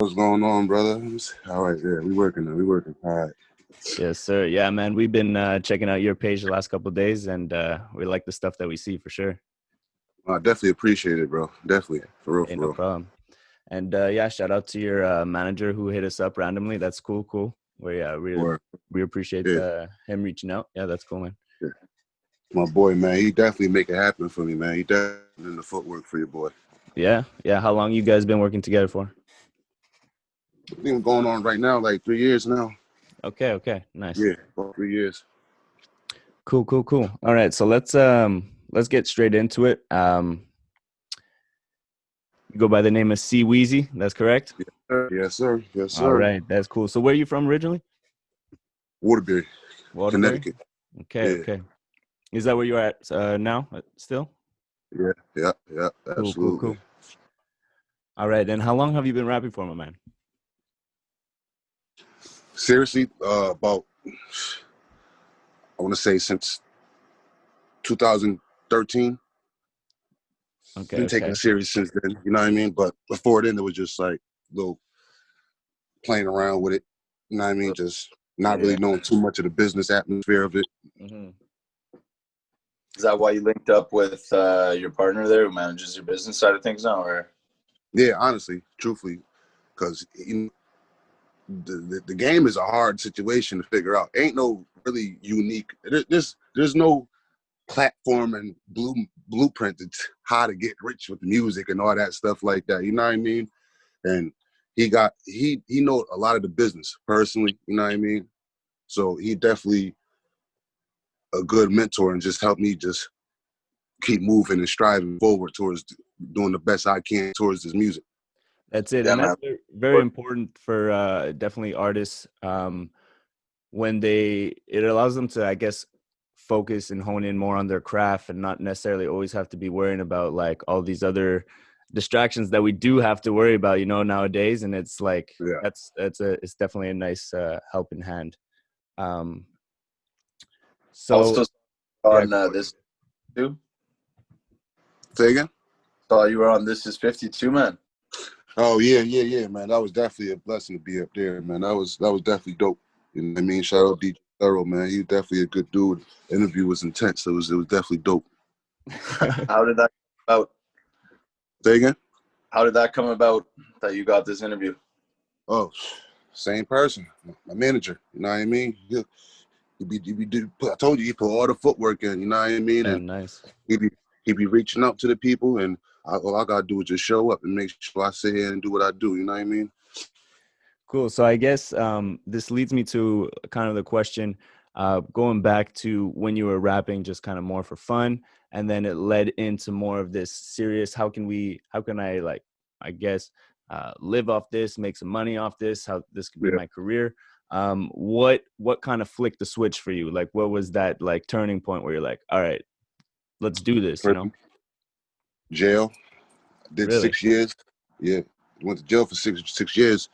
What's going on, brother? All right, yeah, we working. We working hard. Yes, sir. Yeah, man. We've been checking out your page the last couple of days, and we like the stuff that we see for sure. I definitely appreciate it, bro. Definitely, for real, Hey, for no real. problem. And yeah, shout out to your manager who hit us up randomly. That's cool, cool. Or We appreciate yeah, him reaching out. Yeah, that's cool, man. yeah, my boy, man. He definitely make it happen for me, man. He definitely in the footwork for your boy. Yeah, yeah. How long you guys been working together for? I think going on right now, like 3 years now. Okay, okay, nice. Yeah, about 3 years. Cool, cool, cool. All right, so let's get straight into it. You go by the name of C-Weezy. That's correct. Yes, sir. Yes, sir. Yes, All sir. right, that's cool. So where are you from originally? Waterbury, Waterbury. Connecticut. Okay, Yeah, okay. Is that where you're at now? Still? yeah, yeah, yeah. Cool, cool, Absolutely. cool. All right, and how long have you been rapping for, my man? Seriously, about I want to say since 2013. Okay, Been taking okay. it serious since then. You know what I mean? But before then, it was just like little playing around with it. You know what I mean? Just not Yeah. really knowing too much of the business atmosphere of it. Mm-hmm. Is that why you linked up with your partner there who manages your business side of things now? Or Yeah, honestly, truthfully, because the game is a hard situation to figure out. Ain't no really unique. There's no platform and blueprint to how to get rich with music and all that stuff like that. You know what I mean? And he know a lot of the business personally. You know what I mean? So he definitely a good mentor and just helped me just keep moving and striving forward towards doing the best I can towards this music. That's it, yeah, and man. that's very important for definitely artists. When it allows them to, I guess, focus and hone in more on their craft and not necessarily always have to be worrying about like all these other distractions that we do have to worry about, nowadays. And it's like Yeah. it's definitely a nice helping hand. Um, Also so yeah, on this too. Say again? Saw you were on This Is 52, man. Oh yeah, man. That was definitely a blessing to be up there, man. That was definitely dope. You know what I mean? Shout out DJ Thorough, man. He was definitely a good dude. The interview was intense. It was definitely dope. How did that come about? Say again? How did that come about that you got this interview? Oh, same person. My manager. You know what I mean? I told you he put all the footwork in, you know what I mean? Oh, And nice. he be reaching out to the people, and all I gotta do is just show up and make sure I sit here and do what I do. You know what I mean? Cool. So I guess this leads me to kind of the question, going back to when you were rapping, just kind of more for fun, and then it led into more of this serious. How can I like, I guess, live off this, make some money off this? How this could be Yeah. my career? What kind of flicked the switch for you? Like, what was that like turning point where you're like, all right, let's do this? Prison, jail. Did Really? 6 years. Yeah, went to jail for six years.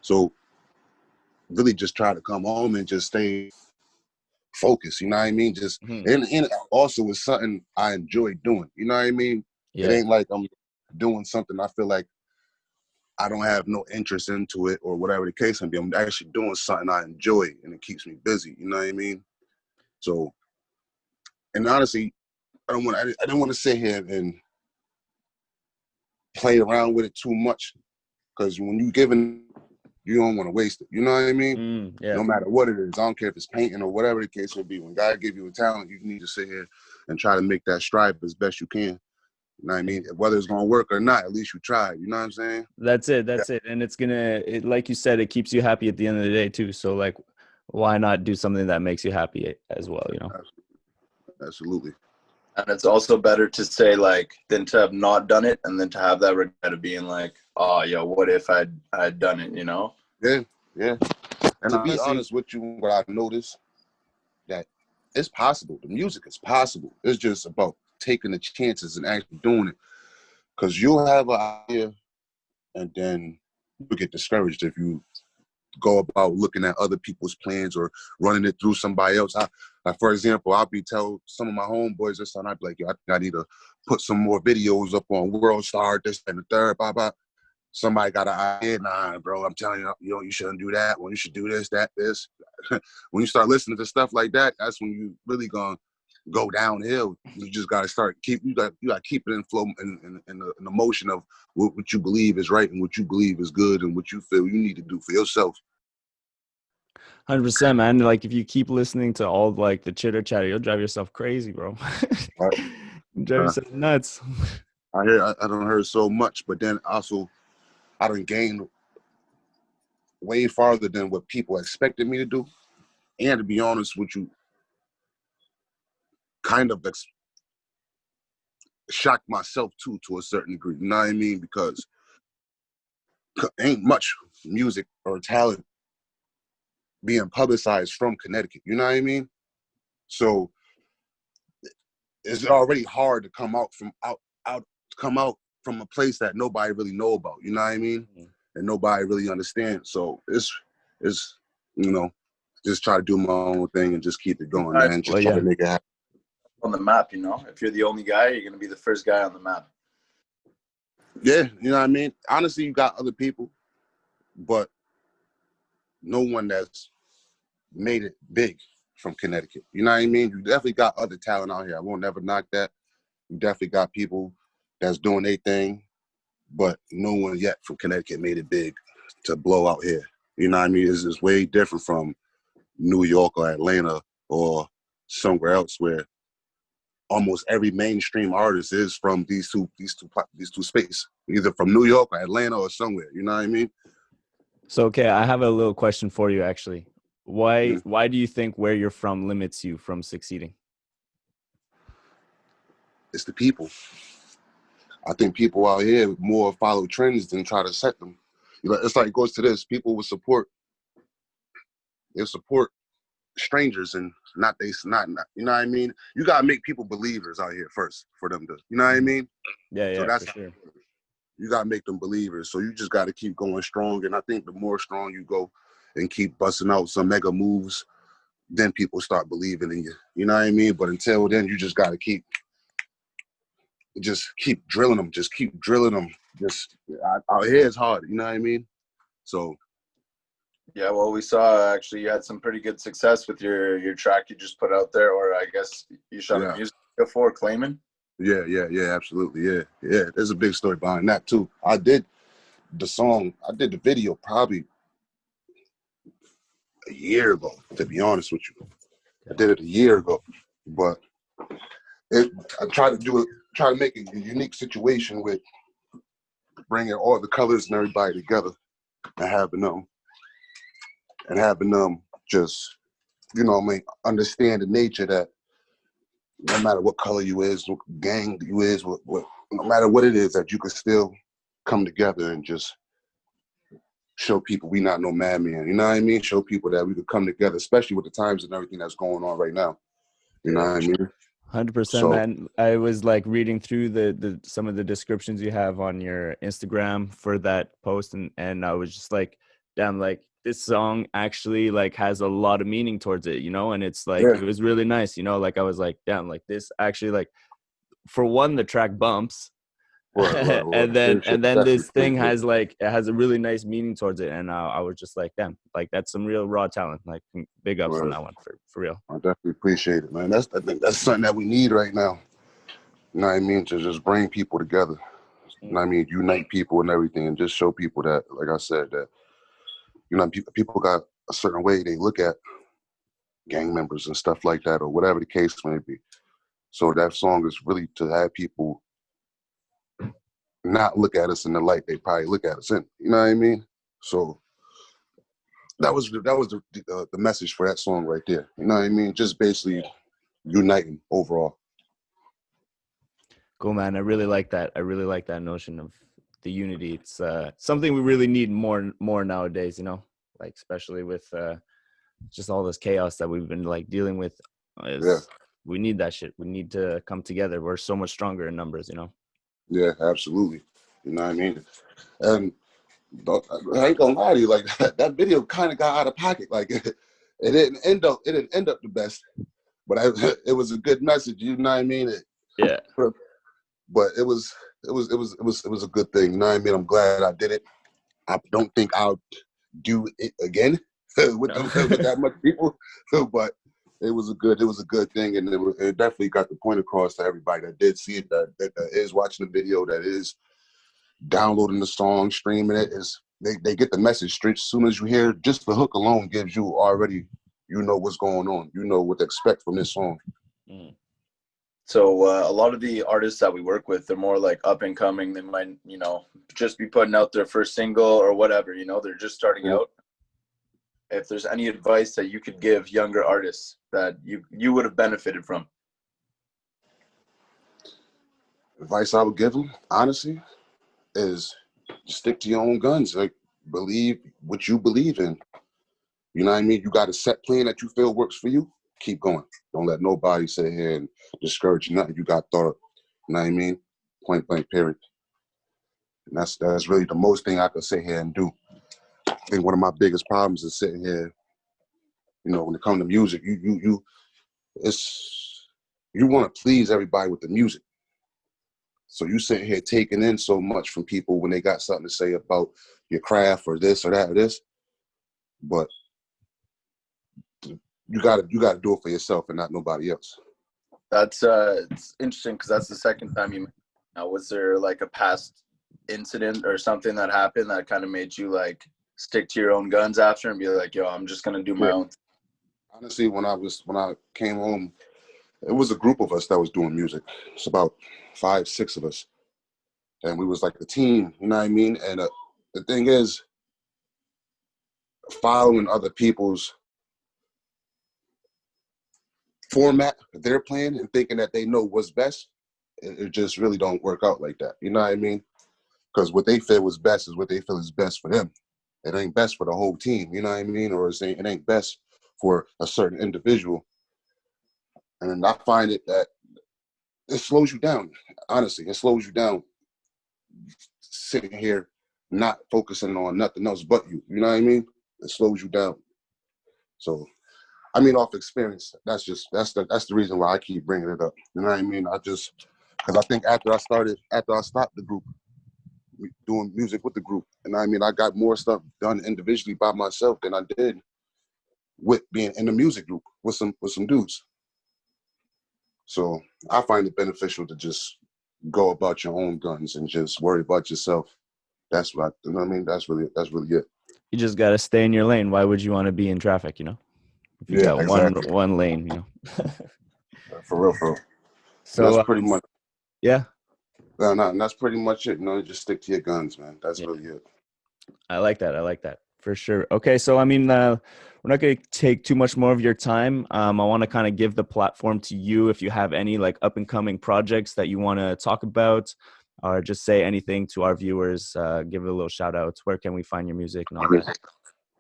So really, just try to come home and just stay focused. You know what I mean? Just Hmm. and also it's something I enjoy doing. You know what I mean? It Yeah. ain't like I'm doing something I feel like I don't have no interest into it or whatever the case may be. I'm actually doing something I enjoy and it keeps me busy. You know what I mean? So, and honestly, I didn't want to sit here and play around with it too much because when you giving, you don't want to waste it. You know what I mean? Yeah. No matter what it is, I don't care if it's painting or whatever the case may be. When God give you a talent, you need to sit here and try to make that strive as best you can. You know what I mean? Whether it's gonna work or not, at least you tried. You know what I'm saying? That's it. That's it. And like you said, it keeps you happy at the end of the day too. So like, why not do something that makes you happy as well? Absolutely. And it's also better to say like than to have not done it and then to have that regret of being like, oh, yo, what if I'd done it? Yeah, yeah. And to be Honestly, honest with you, what I've noticed that it's possible. The music is possible. It's just about taking the chances and actually doing it. Because you'll have an idea and then you get discouraged if you go about looking at other people's plans or running it through somebody else. Like for example, I'll be tell some of my homeboys or something, I'd be like, yo, I think I need to put some more videos up on World Star, this and the third, blah, blah. somebody got an idea, nah, bro, I'm telling you, you shouldn't do that. Well, you should do this, that, this. When you start listening to stuff like that, that's when you really gonna go downhill. You just gotta start you gotta keep it in flow in the motion of what you believe is right and what you believe is good and what you feel you need to do for yourself. 100%, man. Like if you keep listening to all like the chitter chatter, you'll drive yourself crazy, bro. Right. Drive yourself nuts. I don't hear so much, but then also I done gained way farther than what people expected me to do. And to be honest with you, kind of shocked myself too, to a certain degree. You know what I mean? Because ain't much music or talent being publicized from Connecticut. You know what I mean? So it's already hard to come out from a place that nobody really know about. You know what I mean? And nobody really understands. So it's you know, just try to do my own thing and just keep it going, man. Just try to make it happen. On the map, you know, if you're the only guy, you're gonna be the first guy on the map. Yeah, you know what I mean? Honestly, you got other people, but no one that's made it big from Connecticut. You know what I mean? You definitely got other talent out here. I won't never knock that. You definitely got people that's doing their thing, but no one yet from Connecticut made it big to blow out here. You know what I mean? It's way different from New York or Atlanta or somewhere else where almost every mainstream artist is from these two spaces, either from New York or Atlanta or somewhere. You know what I mean? So, okay, I have a little question for you, actually. Why do you think where you're from limits you from succeeding? It's the people. I think people out here more follow trends than try to set them. You know, it's like it goes to this: people will support strangers and not you know what I mean? You gotta make people believers out here first for them to, you know what I mean? Yeah, So that's for sure. You gotta make them believers. So you just gotta keep going strong. And I think the more strong you go and keep busting out some mega moves, then people start believing in you. You know what I mean? But until then, you just gotta keep drilling them. Just keep drilling them. Out here it's hard. You know what I mean? So yeah, well, we saw actually you had some pretty good success with your track you just put out there, or I guess you shot a music video for Claiming. Yeah, absolutely. Yeah. There's a big story behind that too. I did the video probably a year ago, to be honest with you. I did it a year ago, but I tried to make a unique situation with bringing all the colors and everybody together and having them just, you know what I mean, understand the nature that no matter what color you is, what gang you is, what no matter what it is, that you can still come together and just show people we not no madman. You know what I mean? Show people that we could come together, especially with the times and everything that's going on right now. You know what I mean? 100%, man. I was like reading through the some of the descriptions you have on your Instagram for that post, and I was just like, damn, like this song actually like has a lot of meaning towards it, you know, and it's like it was really nice, you know, like I was like, damn, like this actually, like, for one, the track bumps. Right. and then this thing has like, it has a really nice meaning towards it, and I was just like, damn, like that's some real raw talent. Like big ups on that one for real. I definitely appreciate it, man. I think that's something that we need right now. You know what I mean? To just bring people together. You know what I mean? Unite people and everything, and just show people that, like I said, that, you know, people got a certain way they look at gang members and stuff like that, or whatever the case may be. So that song is really to have people not look at us in the light they probably look at us in. You know what I mean? So that was the message for that song right there. You know what I mean? Just basically uniting overall. Cool, man. I really like that. I really like that notion of the unity. It's something we really need more nowadays, you know, like especially with just all this chaos that we've been like dealing with. We need that shit. We need to come together. We're so much stronger in numbers, you know? Yeah, absolutely. You know what I mean? And I ain't gonna lie to you, like that video kind of got out of pocket. Like it didn't end up the best, but it was a good message. You know what I mean? Yeah. But it was it was a good thing. You know what I mean? I'm glad I did it. I don't think I'll do it again with that much people, but it was a good thing, and it definitely got the point across to everybody that did see it, that is watching the video, that is downloading the song, streaming it. Is they get the message straight as soon as you hear. Just the hook alone gives you already, you know what's going on. You know what to expect from this song. Mm. So a lot of the artists that we work with, they're more like up and coming. They might, just be putting out their first single or whatever. They're just starting out. If there's any advice that you could give younger artists that you would have benefited from. Advice I would give them, honestly, is stick to your own guns. Like, believe what you believe in. You know what I mean? You got a set plan that you feel works for you. Keep going. Don't let nobody sit here and discourage you. Nothing you got thought. You know what I mean? Point blank, period. And that's really the most thing I could sit here and do. I think one of my biggest problems is sitting here. When it comes to music, you want to please everybody with the music. So you sitting here taking in so much from people when they got something to say about your craft or this or that or this, but you gotta do it for yourself and not nobody else. That's it's interesting because that's the second time you. Now, was there like a past incident or something that happened that kind of made you like stick to your own guns after and be like, yo, I'm just gonna do my own? Honestly, when I came home, it was a group of us that was doing music. It's about 5, 6 of us, and we was like a team. You know what I mean? And the thing is, following other people's format that they're playing and thinking that they know what's best, it just really don't work out like that. You know what I mean? Because what they feel is best is what they feel is best for them. It ain't best for the whole team. You know what I mean? Or it ain't best for a certain individual. And I find it that it slows you down. Honestly, it slows you down sitting here not focusing on nothing else but you. You know what I mean? It slows you down. So, I mean, off experience, that's the reason why I keep bringing it up. You know what I mean? Because I think after I stopped the group, doing music with the group, and I mean, I got more stuff done individually by myself than I did with being in the music group with some dudes. So I find it beneficial to just go about your own guns and just worry about yourself. That's what you know what I mean. That's really it. You just got to stay in your lane. Why would you want to be in traffic? If you got exactly. one lane, For real. So that's pretty much. Yeah. No, that's pretty much it. Just stick to your guns, man. That's really it. I like that for sure. Okay, so I mean, we're not going to take too much more of your time. I want to kind of give the platform to you if you have any like up and coming projects that you want to talk about, or just say anything to our viewers. Give it a little shout out. Where can we find your music and all that?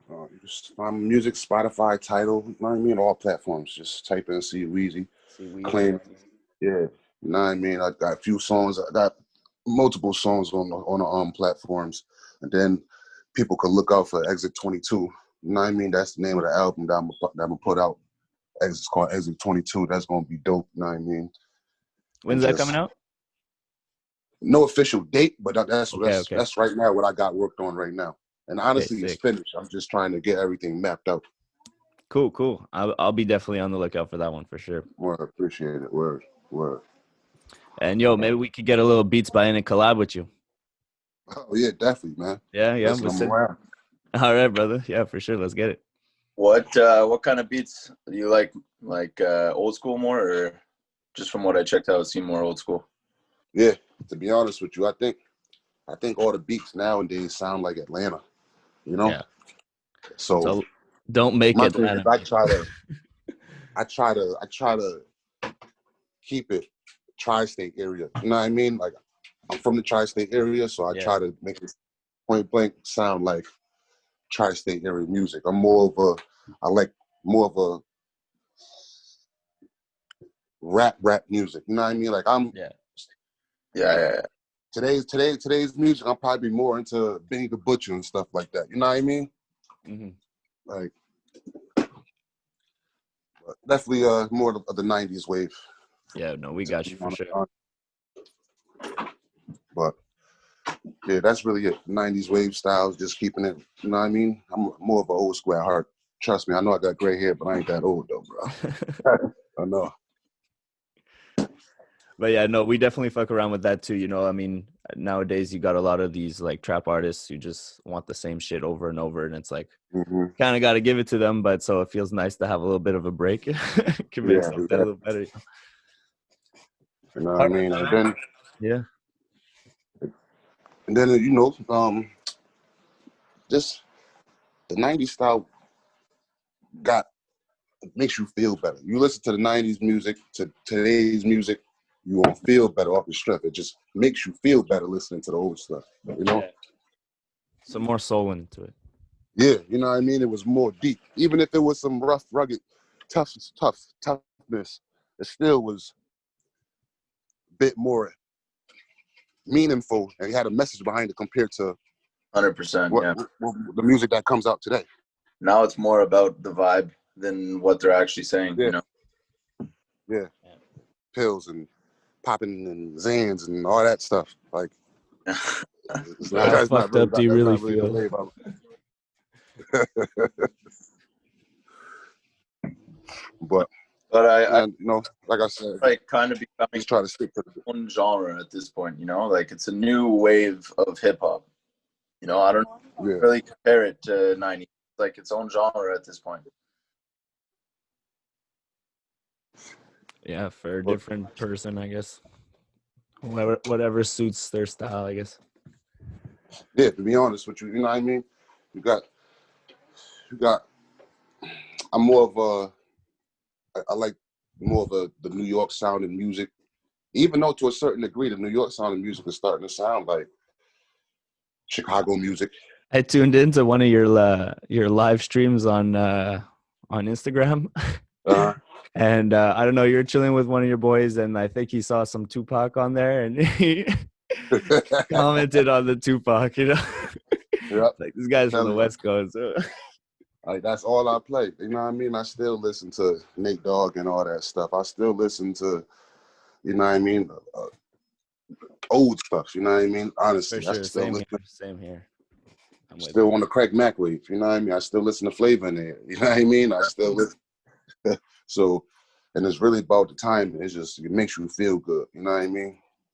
You just find music, Spotify, Tidal. You know what I mean? All platforms. Just type in C-Weezy. Claim. Yeah. You know what I mean? I got a few songs. I got multiple songs on the platforms, and then people could look out for Exit 22. You know what I mean? That's the name of the album that I'm gonna put out. It's called Exit 22. That's gonna be dope. You know what I mean? When's that coming out? No official date, but that's right now what I got worked on right now. And honestly, it's finished. I'm just trying to get everything mapped out. Cool. I'll be definitely on the lookout for that one for sure. Word, appreciate it. Word. And yo, maybe we could get a little Beats by INIT collab with you. Oh yeah, definitely, man. Yeah. I'm around. All right, brother. Yeah, for sure. Let's get it. What kind of beats do you like old school more, or just from what I checked out, it seemed more old school? Yeah, to be honest with you, I think all the beats nowadays sound like Atlanta. Yeah. So don't make my Atlanta. thing is I try to keep it tri-state area. You know what I mean? Like, I'm from the tri-state area, so I try to make it point blank sound like tri-state area music. I like more of a rap music. You know what I mean? Like Yeah. Today's music, I'll probably be more into Benny the Butcher and stuff like that. You know what I mean? Mm-hmm. Like, definitely more of the 90s wave. Yeah, no, we got you for sure. But yeah, that's really it. 90s wave styles, just keeping it, you know what I mean? I'm more of an old school at heart. Trust me, I know I got gray hair, but I ain't that old though, bro. I know. But yeah, no, we definitely fuck around with that too. You know, I mean, nowadays you got a lot of these like trap artists who just want the same shit over and over, and it's like Mm-hmm. kind of got to give it to them. But so it feels nice to have a little bit of a break. Can make Yeah, something exactly. a little better. You know what I mean? Yeah. And then you know, just the 90s style makes you feel better. You listen to the 90s music, to today's music, you won't feel better off the strength. It just makes you feel better listening to the old stuff, you know? Yeah. Some more soul into it. Yeah, you know what I mean? It was more deep. Even if it was some rough, rugged, toughness, it still was a bit more meaningful and it had a message behind it compared to 100%. what, Yeah. what the music that comes out today. Now it's more about the vibe than what they're actually saying. Yeah. You know. Yeah. Pills and popping and Zans and all that stuff. Like, How fucked up do you really feel? The way but I you know, like I said, like kind of becoming just try to stick to the own genre at this point. You know, like it's a new wave of hip hop. You know, I don't really compare it to 90s. It's like its own genre at this point. Yeah, for a different person, I guess. Whatever suits their style, I guess. Yeah, to be honest with you, you know what I mean? You got I'm more of I like more of the New York sounding music. Even though to a certain degree the New York sounding music is starting to sound like Chicago music. I tuned into one of your live streams on Instagram. And I don't know, you're chilling with one of your boys, and I think he saw some Tupac on there, and he commented on the Tupac, you know. Yep. Like, this guy's from the West Coast. So. Like, that's all I play. You know what I mean? I still listen to Nate Dogg and all that stuff. I still listen to, you know what I mean, old stuff. You know what I mean? Honestly, For sure. I still Same listen. here. Same here. I'm still on the Craig Mack wave. You know what I mean? I still listen to Flavor in there. You know what I mean? I still listen. So, and it's really about the time. It's just, it makes you feel good. You know what I mean?